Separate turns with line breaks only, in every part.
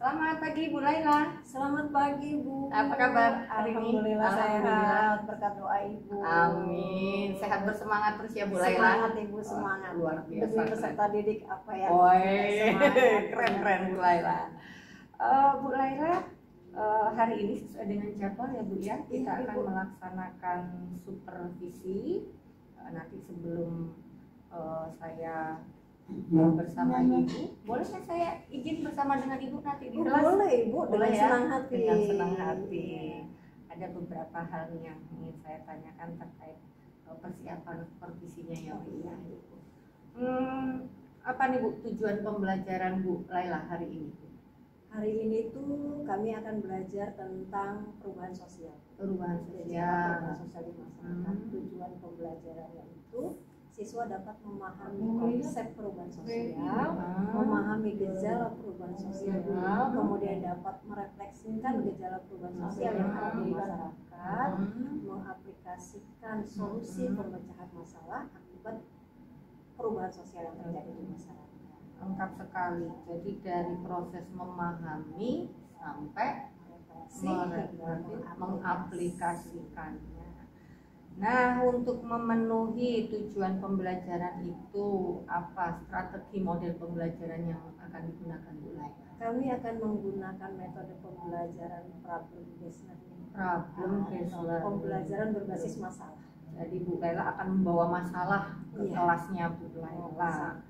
Selamat pagi Bu Laila.
Selamat pagi Bu.
Apa kabar hari ini?
Alhamdulillah sehat berkat doa Ibu.
Amin. Sehat bersemangat terus ya Bu Laila.
Semangat Ibu, semangat.
Luar biasa.
Demi peserta didik apa ya?
Keren Bu Laila. Bu Laila, hari ini sesuai dengan jadwal ya Bu ya, kita akan melaksanakan supervisi. Nanti sebelum saya bersama Ibu, boleh kan saya izin bersama dengan Ibu nanti di kelas?
Boleh Ibu,
Boleh
dengan
ya?
senang hati.
Dengan senang hati. Ada beberapa hal yang ingin saya tanyakan terkait persiapan supervisinya ya Bu ya. Apa nih Bu tujuan pembelajaran Bu Laila hari ini?
Hari ini tuh kami akan belajar tentang perubahan sosial.
Perubahan
Perubahan
sosial.
sosial di masyarakat. Tujuan pembelajarannya itu siswa dapat memahami konsep perubahan sosial, memahami gejala perubahan sosial, kemudian dapat merefleksikan gejala perubahan sosial yang ada di masyarakat, mengaplikasikan solusi pemecahan masalah akibat perubahan sosial yang terjadi di masyarakat.
Lengkap sekali. Jadi dari proses memahami sampai mengaplikasikannya. Nah, untuk memenuhi tujuan pembelajaran itu, apa strategi model pembelajaran yang akan digunakan Bu Laila?
Kami akan menggunakan metode pembelajaran problem based learning. Pembelajaran berbasis masalah.
Jadi Bu Laila akan membawa masalah ke kelasnya Bu Laila.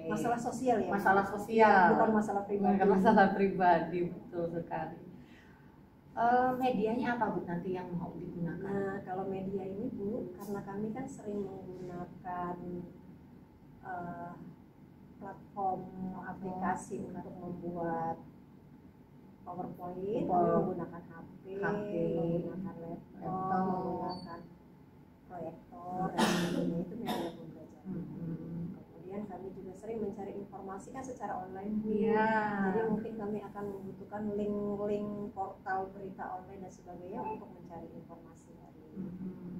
Masalah sosial ya.
Masalah sosial.
Bukan masalah pribadi.
Bukan masalah pribadi, betul sekali. Medianya apa Bu nanti yang mau digunakan?
Nah, kalau media ini Bu, karena kami kan sering menggunakan platform aplikasi untuk membuat PowerPoint, kami menggunakan HP, menggunakan laptop, menggunakan proyektor, dan sebagainya, itu media pembelajaran. Kemudian kami juga sering mencari informasi kan secara online Bu. Jadi mungkin kami akan membutuhkan link-link portal berita online dan sebagainya untuk mencari informasi dari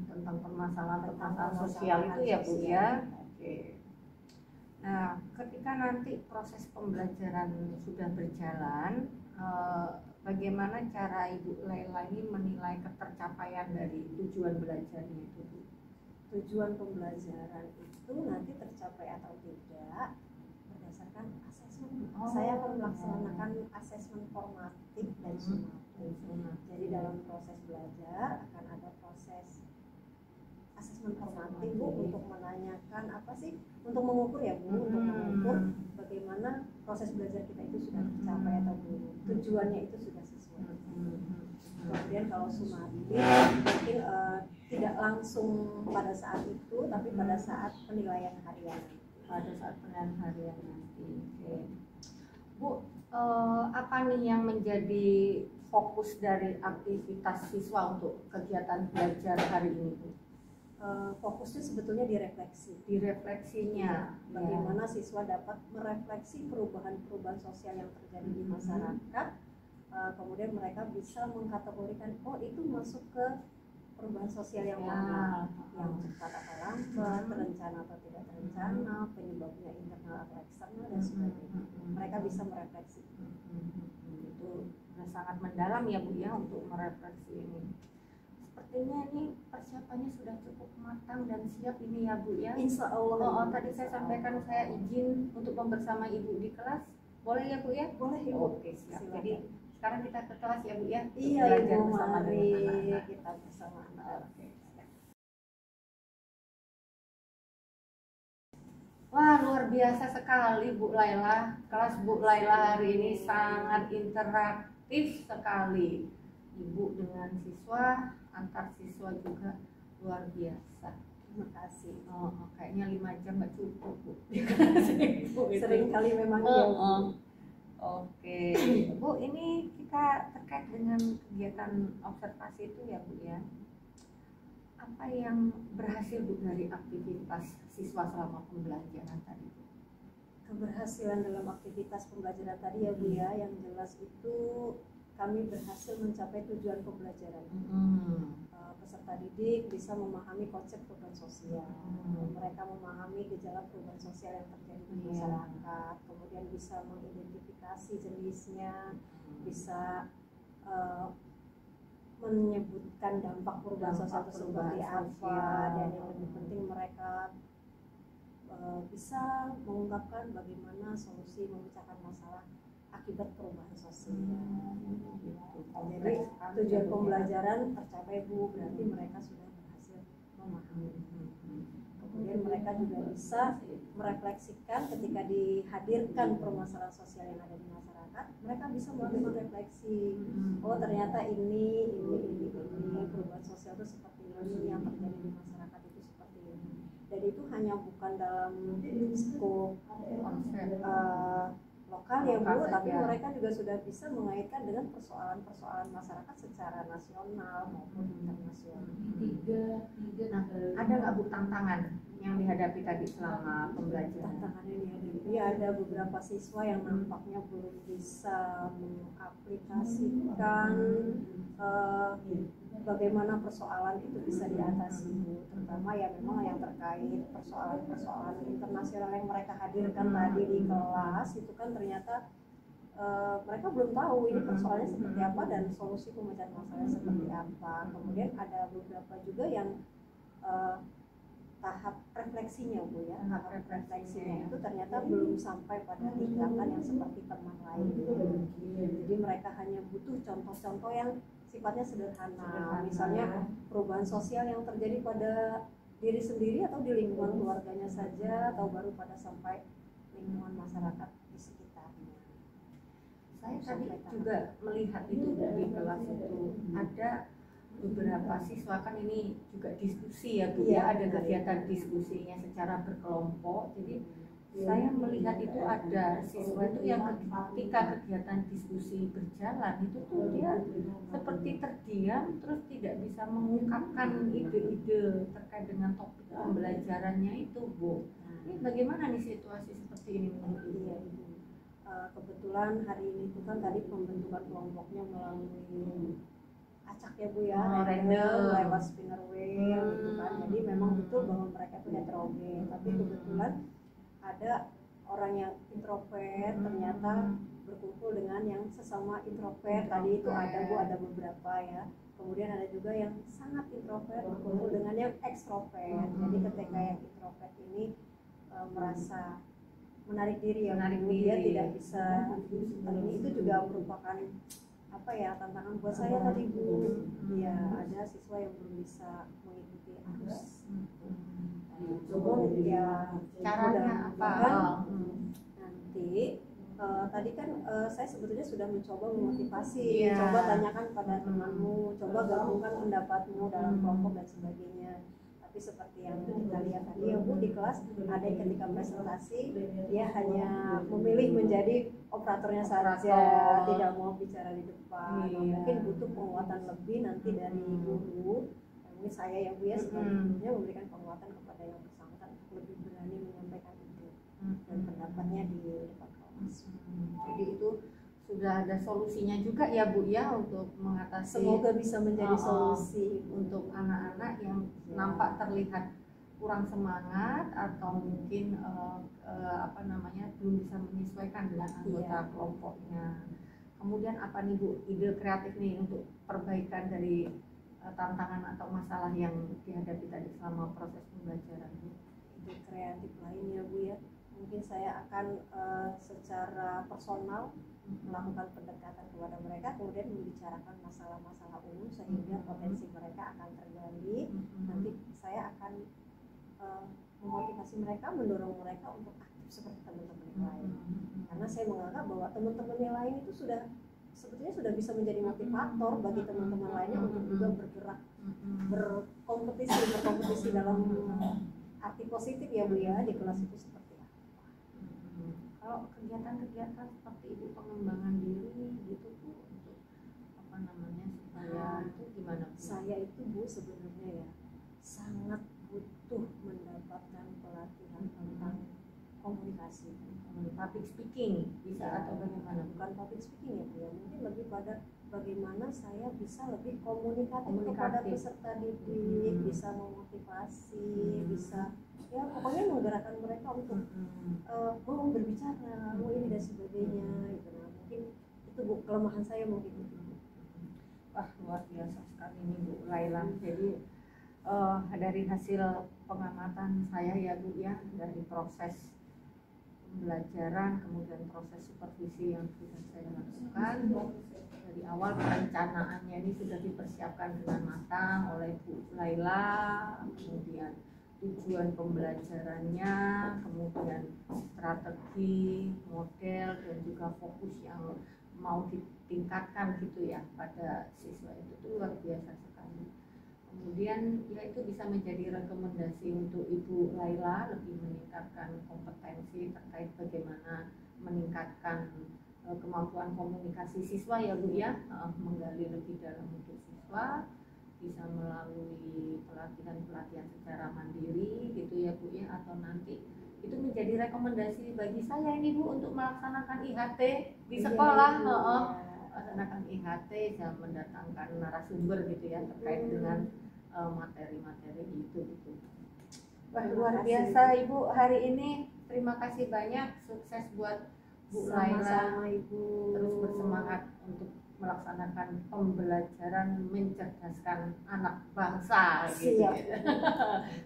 tentang permasalahan sosial itu ya Bu ya. Oke. Nah, ketika nanti proses pembelajaran sudah berjalan, bagaimana cara Ibu Laila ini menilai ketercapaian dari tujuan belajarnya itu Bu?
Tujuan pembelajaran itu nanti tercapai atau tidak berdasarkan asesmen. Saya akan melaksanakan asesmen formatif dan sumatif. Jadi dalam proses belajar akan ada proses asesmen formatif Bu, untuk menanyakan apa sih, untuk mengukur ya Bu, untuk mengukur bagaimana proses belajar kita itu sudah tercapai atau belum, tujuannya itu sudah sesuai. Kemudian kalau sumatif mungkin tidak langsung pada saat itu, tapi pada saat penilaian harian.
Pada saat penilaian harian nanti. Oke. Bu, apa nih yang menjadi fokus dari aktivitas siswa untuk kegiatan belajar hari ini Bu?
Fokusnya sebetulnya di refleksi.
Di refleksinya,
bagaimana siswa dapat merefleksi perubahan-perubahan sosial yang terjadi di masyarakat. Kemudian mereka bisa mengkategorikan, oh itu masuk ke perubahan sosial yang mana, yang cepat atau lambat, terencana atau tidak terencana, penyebabnya internal atau eksternal dan sebagainya. Mereka bisa merefleksi.
Itu sangat mendalam ya Bu ya untuk merefleksi ini. Sepertinya ini persiapannya sudah cukup matang dan siap ini ya Bu ya.
Insya Allah.
Tadi saya sampaikan saya izin untuk bersama Ibu di kelas. Boleh ya Bu ya?
Boleh ya.
Oke, siap.
Silakan.
Jadi sekarang kita ke kelas ya Bu ya.
Iya Ibu, mari kita bersama anak.
Wah, luar biasa sekali Bu Laila. Kelas Bu Laila hari ini sangat interaktif sekali. Ibu dengan siswa, antar siswa juga luar biasa.
Terima kasih.
Kayaknya 5 jam nggak cukup Bu.
Sering kali memang
Oke, Bu, ini kita terkait dengan kegiatan observasi itu ya Bu ya. Apa yang berhasil Bu dari aktivitas siswa selama pembelajaran tadi Bu?
Keberhasilan dalam aktivitas pembelajaran tadi ya Bu ya, yang jelas itu kami berhasil mencapai tujuan pembelajaran. Peserta didik bisa memahami konsep perubahan sosial, mereka memahami gejala perubahan sosial yang terjadi di masyarakat, kemudian bisa mengidentifikasi jenisnya, bisa menyebutkan dampak perubahan sosial itu seperti apa, dan yang lebih penting mereka bisa mengungkapkan bagaimana solusi memecahkan masalah akibat perubahan sosial. Jadi tujuan pembelajaran tercapai Bu, berarti mereka sudah berhasil memahami. Kemudian mereka juga bisa merefleksikan ketika dihadirkan permasalahan sosial yang ada di masyarakat, mereka bisa melakukan refleksi. Oh ternyata ini perubahan sosial itu seperti ini, yang terjadi di masyarakat itu seperti ini. Dan itu hanya bukan dalam skop lokal ya Bu, tapi mereka juga sudah bisa mengaitkan dengan persoalan-persoalan masyarakat secara nasional maupun internasional.
Nah, ada nggak Bu tantangan yang dihadapi tadi selama pembelajaran?
Tantangan yang dihadapi ada beberapa siswa yang nampaknya belum bisa mengaplikasikan bagaimana persoalan itu bisa diatasi Bu, terutama ya memang yang terkait persoalan internasional yang mereka hadirkan tadi di kelas itu kan ternyata mereka belum tahu ini persoalannya seperti apa dan solusi pemecahan masalahnya seperti apa. Kemudian ada beberapa juga yang tahap refleksinya Bu ya, tahap refleksinya itu ternyata belum sampai pada tingkatan yang seperti teman lain. Jadi mereka hanya butuh contoh-contoh yang sifatnya sederhana, misalnya perubahan sosial yang terjadi pada diri sendiri atau di lingkungan keluarganya saja, atau baru pada sampai lingkungan masyarakat di sekitarnya.
Saya tadi juga melihat itu di kelas itu ada beberapa siswa, kan ini juga diskusi ya Bu ya, ada kegiatan diskusinya secara berkelompok. Jadi saya melihat itu ada siswa itu yang ketika kegiatan diskusi berjalan itu tuh dia seperti terdiam, terus tidak bisa mengungkapkan ide-ide terkait dengan topik pembelajarannya itu Bu. Ini bagaimana nih situasi seperti ini menurut Ibu?
Kebetulan hari ini itu kan tadi pembentukan kelompoknya melalui acak ya Bu ya,
random
lewat spinner wheel gitu kan. Jadi memang betul bahwa mereka itu heterogen, tapi kebetulan ada orang yang introvert ternyata berkumpul dengan yang sesama introvert. Tadi itu ada Bu, ada beberapa ya. Kemudian ada juga yang sangat introvert berkumpul dengan yang ekstrovert. Jadi ketika yang introvert ini merasa menarik diri ya, dia tidak bisa. Ini itu juga merupakan apa ya, tantangan buat saya tadi Bu. Ya ada siswa yang belum bisa mengikuti arus. Ya
caranya apa?
Nanti tadi kan saya sebetulnya sudah mencoba memotivasi, coba tanyakan pada temanmu, coba gabungkan pendapatmu dalam kelompok dan sebagainya. Tapi seperti yang kita lihat tadi ya Bu, di kelas ada yang ketika presentasi dia hanya memilih menjadi operatornya saja, tidak mau bicara di depan. Mungkin butuh penguatan lebih nanti dari guru. Mungkin saya yang Bu ya sebenarnya memberikan penguatan kepada yang bersangkutan untuk lebih berani menyampaikan itu dan pendapatnya di depan kelas.
Jadi itu sudah ada solusinya juga ya Bu ya untuk mengatasi.
Semoga bisa menjadi solusi
untuk anak-anak yang nampak terlihat kurang semangat atau mungkin belum bisa menyesuaikan dengan anggota kelompoknya. Kemudian apa nih Bu ide kreatif nih untuk perbaikan dari tantangan atau masalah yang dihadapi tadi selama proses pembelajaran?
Ide kreatif lainnya Bu ya, mungkin saya akan secara personal melakukan pendekatan kepada mereka, kemudian membicarakan masalah-masalah umum sehingga potensi mereka akan tergali. Nanti saya akan memotivasi mereka, mendorong mereka untuk aktif seperti teman-teman yang lain. Karena saya menganggap bahwa teman-teman yang lain itu sebetulnya sudah bisa menjadi motivator bagi teman-teman lainnya untuk juga bergerak, berkompetisi dalam arti positif ya Bu ya, di kelas itu seperti apa.
Kalau kegiatan-kegiatan seperti itu pengembangan diri gitu Bu, untuk supaya itu gimana Bu?
Saya itu Bu sebenarnya ya sangat butuh mendapatkan pelatihan tentang komunikasi,
public speaking bisa atau bagaimana?
Bukan public speaking ya Bu ya, mungkin lebih pada bagaimana saya bisa lebih komunikatif kepada peserta didik, bisa memotivasi, bisa ya pokoknya menggerakkan mereka untuk mau berbicara, mau ini dan sebagainya gitu. Nah, mungkin itu Bu kelemahan saya mungkin itu.
Wah, luar biasa sekali nih Bu Laila. Jadi dari hasil pengamatan saya ya Bu ya, dari proses pembelajaran kemudian proses supervisi yang sudah saya lakukan, dari awal perencanaannya ini sudah dipersiapkan dengan matang oleh Bu Laila, kemudian tujuan pembelajarannya, kemudian strategi, model, dan juga fokus yang mau ditingkatkan gitu ya pada siswa itu tuh luar biasa sekali. Kemudian ya itu bisa menjadi rekomendasi untuk Ibu Laila lebih meningkatkan kompetensi terkait bagaimana meningkatkan kemampuan komunikasi siswa ya Bu ya, menggali lebih dalam untuk siswa, bisa melalui pelatihan-pelatihan secara mandiri gitu ya Bu ya, atau nanti itu menjadi rekomendasi bagi saya ini Bu untuk melaksanakan IHT di sekolah. Melaksanakan IHT dan mendatangkan narasumber gitu ya terkait dengan materi-materi itu gitu. Wah, luar biasa Ibu hari ini. Terima kasih banyak, sukses buat Bu Laila.
Ibu.
Terus bersemangat untuk melaksanakan pembelajaran mencerdaskan anak bangsa gitu.
Siap.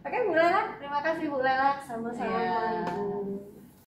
Oke Bu Laila, terima kasih Bu Laila.
Sama-sama
Ya.
Ibu.